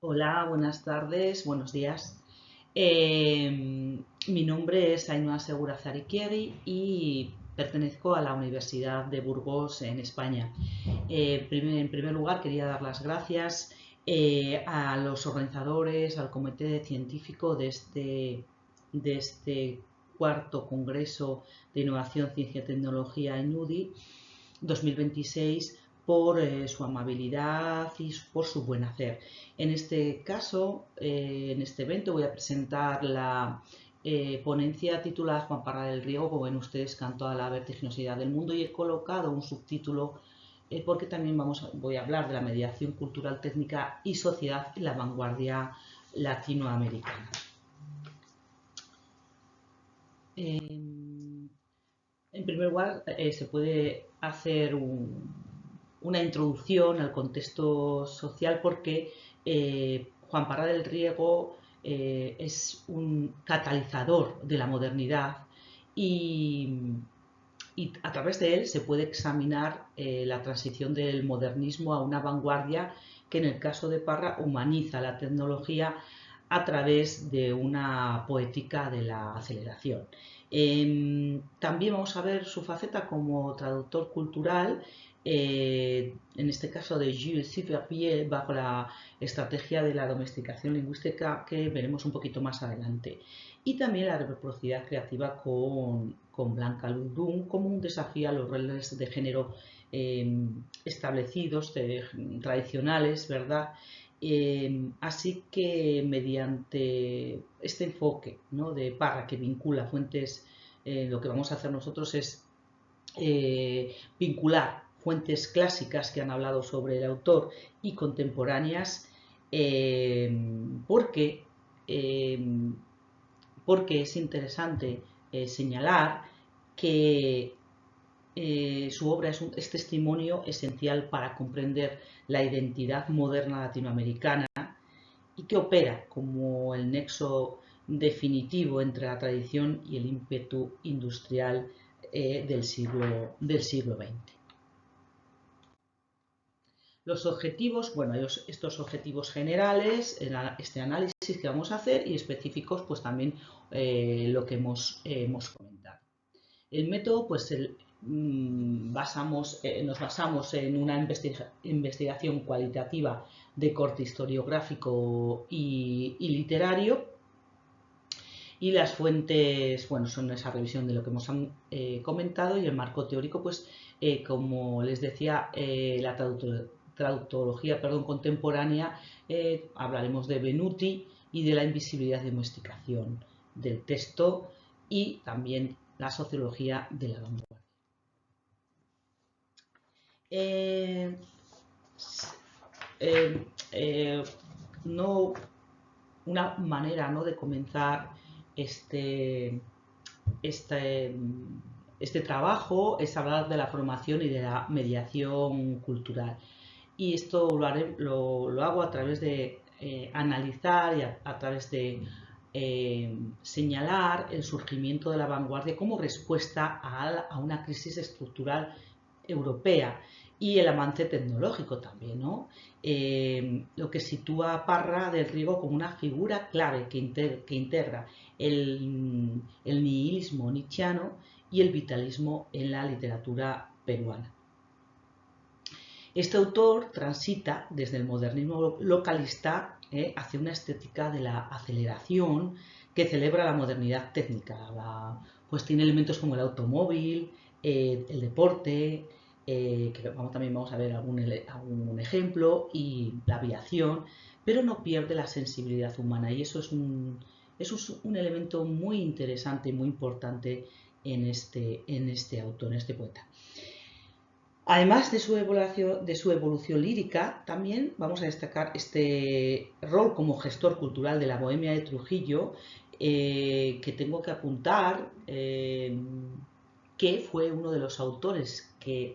Hola, buenas tardes, buenos días. Mi nombre es Ainhoa Segura Zariquiegui y pertenezco a la Universidad de Burgos en España. En primer lugar, quería dar las gracias a los organizadores, al comité científico de este cuarto Congreso de Innovación, Ciencia y Tecnología en UDI 2026 por su amabilidad y por su buen hacer. En este caso, en este evento, voy a presentar la ponencia titulada Juan Parra del Riego, como ven ustedes, Canto a la vertiginosidad del mundo, y he colocado un subtítulo porque también voy a hablar de la mediación cultural, técnica y sociedad en la vanguardia latinoamericana. En primer lugar, se puede hacer una introducción al contexto social porque Juan Parra del Riego es un catalizador de la modernidad y, y a través de él se puede examinar la transición del modernismo a una vanguardia que en el caso de Parra humaniza la tecnología a través de una poética de la aceleración. También vamos a ver su faceta como traductor cultural, en este caso de Jules Supervielle, bajo la estrategia de la domesticación lingüística que veremos un poquito más adelante. Y también la reciprocidad creativa con Blanca Lundún como un desafío a los roles de género establecidos, tradicionales, ¿verdad? Así que mediante este enfoque, ¿no?, de Parra que vincula fuentes, lo que vamos a hacer nosotros es vincular fuentes clásicas que han hablado sobre el autor y contemporáneas, eh, porque, eh, porque es interesante señalar que su obra es testimonio esencial para comprender la identidad moderna latinoamericana y que opera como el nexo definitivo entre la tradición y el ímpetu industrial del siglo XX. Los objetivos, bueno, estos objetivos generales, este análisis que vamos a hacer y específicos, pues también lo que hemos comentado. El método, pues nos basamos en una investigación cualitativa de corte historiográfico y literario, y las fuentes, bueno, son esa revisión de lo que hemos comentado, y el marco teórico, pues como les decía, la traductología, contemporánea, hablaremos de Benuti y de la invisibilidad de domesticación del texto, y también la sociología de la vanguardia. Eh, eh, eh, no, una manera, ¿no?, de comenzar este, este, este trabajo es hablar de la formación y de la mediación cultural. Y esto lo hago a través de analizar y a través de señalar el surgimiento de la vanguardia como respuesta a una crisis estructural europea y el avance tecnológico también, ¿no? Lo que sitúa a Parra del Riego como una figura clave que integra el nihilismo nietzscheano y el vitalismo en la literatura peruana. Este autor transita desde el modernismo localista hacia una estética de la aceleración que celebra la modernidad técnica. Pues tiene elementos como el automóvil, el deporte, que también vamos a ver algún ejemplo, y la aviación, pero no pierde la sensibilidad humana, y eso es un elemento muy interesante y muy importante en este autor, en este poeta. Además de su evolución lírica, también vamos a destacar este rol como gestor cultural de la Bohemia de Trujillo, que tengo que apuntar, que fue uno de los autores que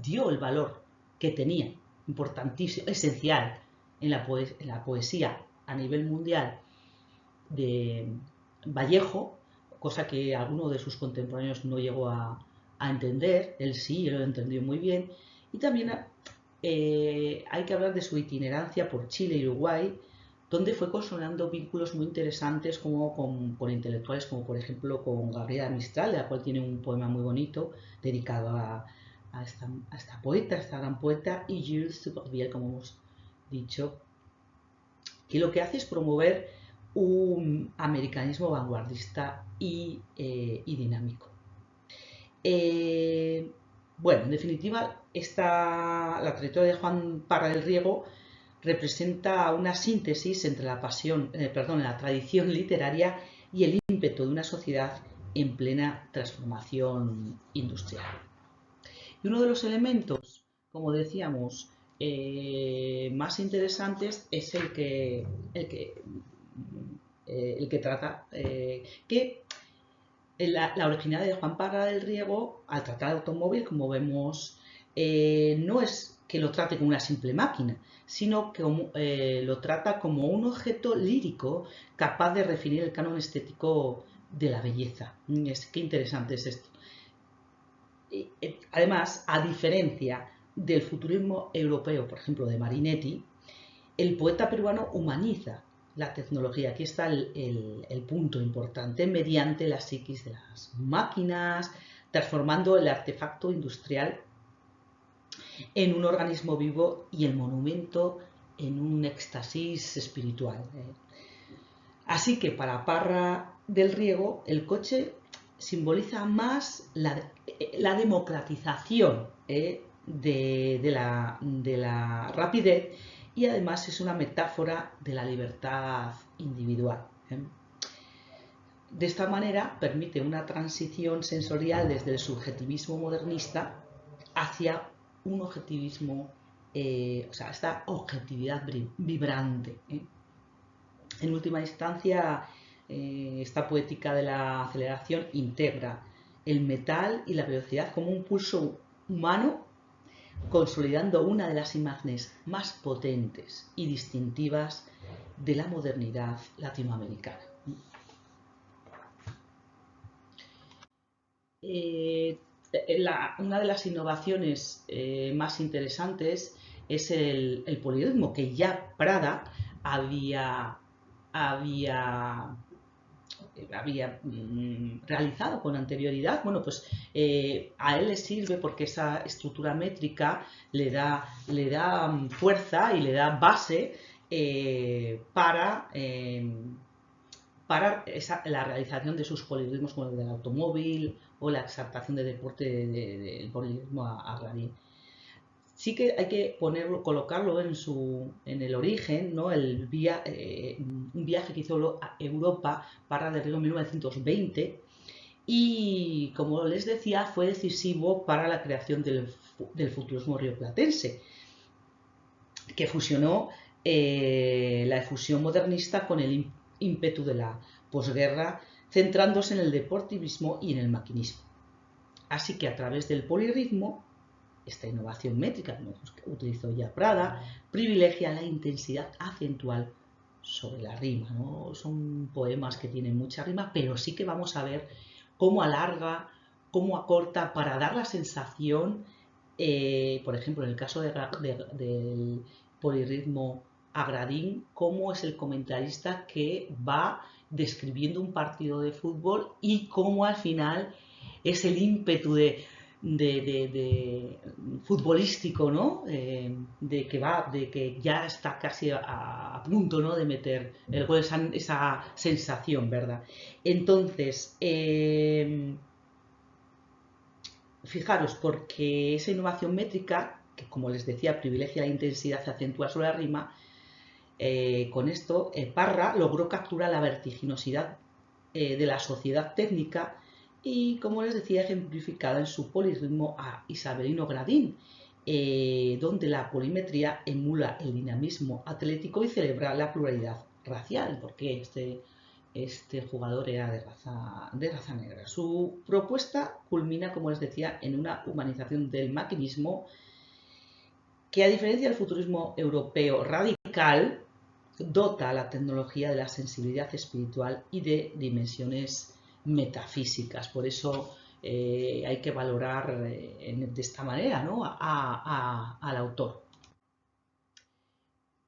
dio el valor que tenía, importantísimo, esencial, en la poesía a nivel mundial de Vallejo, cosa que alguno de sus contemporáneos no llegó a entender. Él sí, él lo entendió muy bien. Y también hay que hablar de su itinerancia por Chile y Uruguay, donde fue consolidando vínculos muy interesantes como con intelectuales, como por ejemplo con Gabriela Mistral, de la cual tiene un poema muy bonito dedicado a esta poeta, a esta gran poeta, y Jules Supervielle, como hemos dicho, que lo que hace es promover un americanismo vanguardista y dinámico. Bueno, en definitiva, la trayectoria de Juan Parra del Riego representa una síntesis entre la tradición literaria y el ímpetu de una sociedad en plena transformación industrial. Y uno de los elementos, como decíamos, más interesantes es el que trata que la originalidad de Juan Parra del Riego, al tratar el automóvil, como vemos, no es que lo trate como una simple máquina, sino que lo trata como un objeto lírico capaz de definir el canon estético de la belleza. Qué interesante es esto. Además, a diferencia del futurismo europeo, por ejemplo, de Marinetti, el poeta peruano humaniza la tecnología. Aquí está el punto importante, mediante la psiquis de las máquinas, transformando el artefacto industrial en un organismo vivo y el monumento en un éxtasis espiritual. Así que para Parra del Riego, el coche simboliza más la democratización de la rapidez, y además es una metáfora de la libertad individual. De esta manera permite una transición sensorial desde el subjetivismo modernista hacia un objetivismo, esta objetividad vibrante. En última instancia, esta poética de la aceleración integra el metal y la velocidad como un pulso humano, consolidando una de las imágenes más potentes y distintivas de la modernidad latinoamericana. Una de las innovaciones más interesantes es el poliritmo, que ya Prada había realizado con anterioridad. Bueno, pues a él le sirve porque esa estructura métrica le da fuerza y le da base para la realización de sus poliritmos, como el del automóvil o la exaltación del deporte del poliritmo a Gradín. Sí que hay que colocarlo en el origen, ¿no? Un viaje que hizo a Europa Parra del Riego en 1920, y como les decía, fue decisivo para la creación del futurismo rioplatense, que fusionó la efusión modernista con el ímpetu de la posguerra, centrándose en el deportivismo y en el maquinismo. Así que a través del polirritmo, esta innovación métrica que utilizó ya Prada, privilegia la intensidad acentual sobre la rima, ¿no? Son poemas que tienen mucha rima, pero sí que vamos a ver cómo alarga, cómo acorta para dar la sensación, por ejemplo, en el caso del polirritmo a Gradín, cómo es el comentarista que va describiendo un partido de fútbol y cómo al final es el ímpetu de futbolístico, ¿no? De que ya está casi a punto, ¿no? De meter el gol, esa sensación, ¿verdad? Entonces, fijaros, porque esa innovación métrica, que como les decía, privilegia la intensidad acentuada sobre la rima, con esto Parra logró capturar la vertiginosidad de la sociedad técnica y, como les decía, ejemplificada en su polirritmo a Isabelino Gradín, donde la polimetría emula el dinamismo atlético y celebra la pluralidad racial, porque este jugador era de raza negra. Su propuesta culmina, como les decía, en una humanización del maquinismo que, a diferencia del futurismo europeo radical, dota a la tecnología de la sensibilidad espiritual y de dimensiones metafísicas. Por eso hay que valorar de esta manera, ¿no? al autor.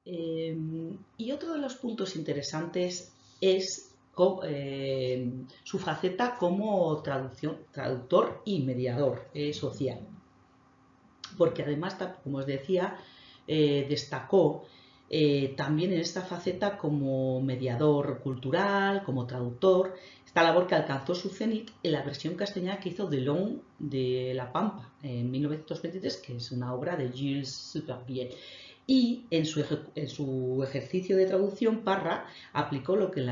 Y otro de los puntos interesantes es su faceta como traductor y mediador social, porque además, como os decía, destacó también en esta faceta como mediador cultural, como traductor, esta labor que alcanzó su cenit en la versión castellana que hizo Delon de La Pampa en 1923, que es una obra de Gilles Supervielle. Y en su ejercicio de traducción, Parra aplicó lo que en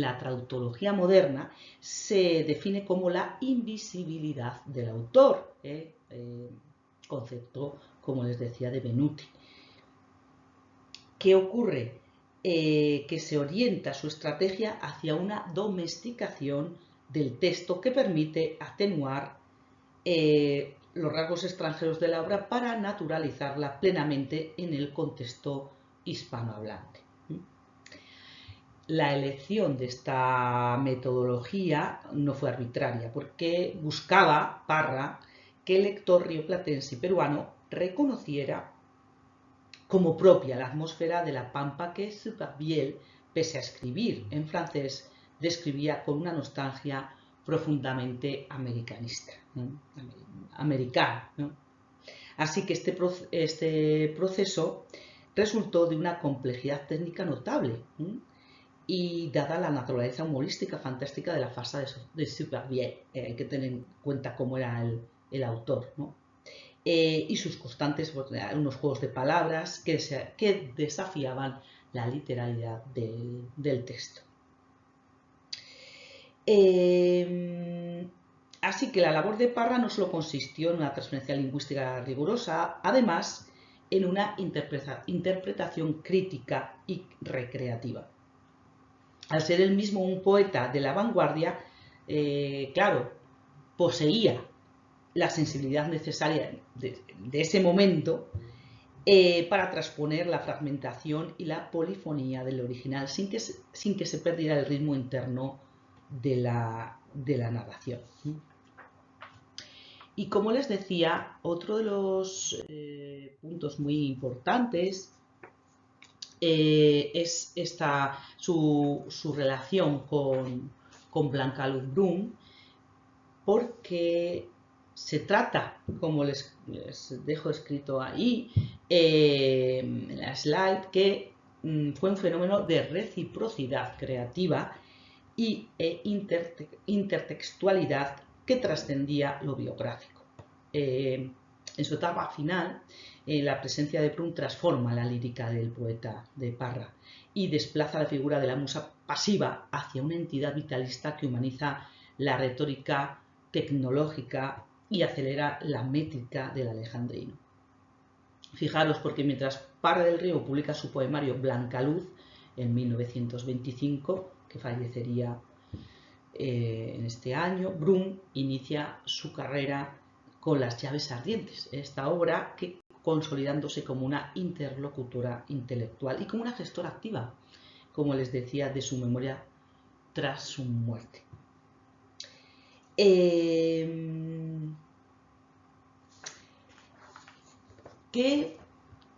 la traductología moderna se define como la invisibilidad del autor, concepto, como les decía, de Benuti. ¿Qué ocurre? Que se orienta su estrategia hacia una domesticación del texto que permite atenuar los rasgos extranjeros de la obra para naturalizarla plenamente en el contexto hispanohablante. La elección de esta metodología no fue arbitraria, porque buscaba Parra que el lector rioplatense y peruano reconociera como propia la atmósfera de la Pampa que Supervielle, pese a escribir en francés, describía con una nostalgia profundamente americanista, ¿no? Americana, ¿no? Así que este proceso resultó de una complejidad técnica notable, ¿no? Y dada la naturaleza humorística fantástica de la farsa de Supervielle, hay que tener en cuenta cómo era el autor, ¿no? Y sus constantes unos juegos de palabras que desafiaban la literalidad del texto. Así que la labor de Parra no solo consistió en una transferencia lingüística rigurosa, además en una interpretación crítica y recreativa. Al ser él mismo un poeta de la vanguardia, claro, poseía la sensibilidad necesaria de ese momento para transponer la fragmentación y la polifonía del original sin que se perdiera el ritmo interno de la narración. Y como les decía, otro de los puntos muy importantes es su relación con Blanca Luz Brun, porque se trata, como les dejo escrito ahí en la slide, que fue un fenómeno de reciprocidad creativa y intertextualidad que trascendía lo biográfico. En su etapa final, la presencia de Brun transforma la lírica del poeta de Parra y desplaza la figura de la musa pasiva hacia una entidad vitalista que humaniza la retórica tecnológica y acelera la métrica del alejandrino. Fijaros, porque mientras Parra del Río publica su poemario Blancaluz en 1925, que fallecería en este año, Brun inicia su carrera con Las llaves ardientes, esta obra que consolidándose como una interlocutora intelectual y como una gestora activa, como les decía, de su memoria tras su muerte. ¿Qué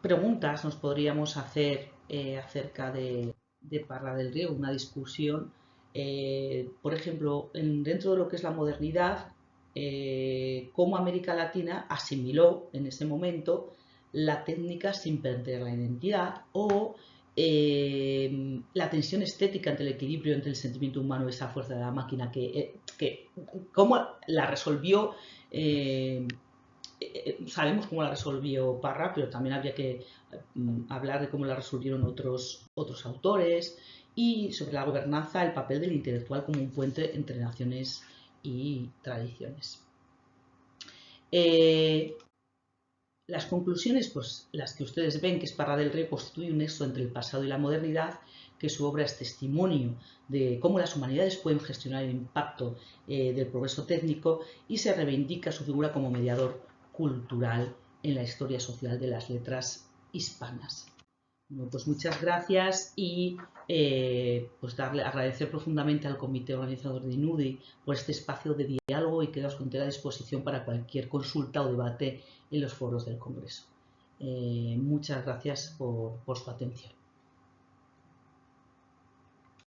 preguntas nos podríamos hacer acerca de Parra del Río? Una discusión, por ejemplo, dentro de lo que es la modernidad, cómo América Latina asimiló en ese momento la técnica sin perder la identidad o la tensión estética entre el equilibrio entre el sentimiento humano y esa fuerza de la máquina, cómo la resolvió. Sabemos cómo la resolvió Parra, pero también habría que hablar de cómo la resolvieron otros autores, y sobre la gobernanza, el papel del intelectual como un puente entre naciones y tradiciones. Las conclusiones, pues las que ustedes ven, que es Parra del Río constituye un nexo entre el pasado y la modernidad, que su obra es testimonio de cómo las humanidades pueden gestionar el impacto del progreso técnico, y se reivindica su figura como mediador cultural en la historia social de las letras hispanas. Bueno, pues muchas gracias, y pues agradecer profundamente al comité organizador de INUDI por este espacio de diálogo, y quedaos con toda la disposición para cualquier consulta o debate en los foros del Congreso. Muchas gracias por su atención.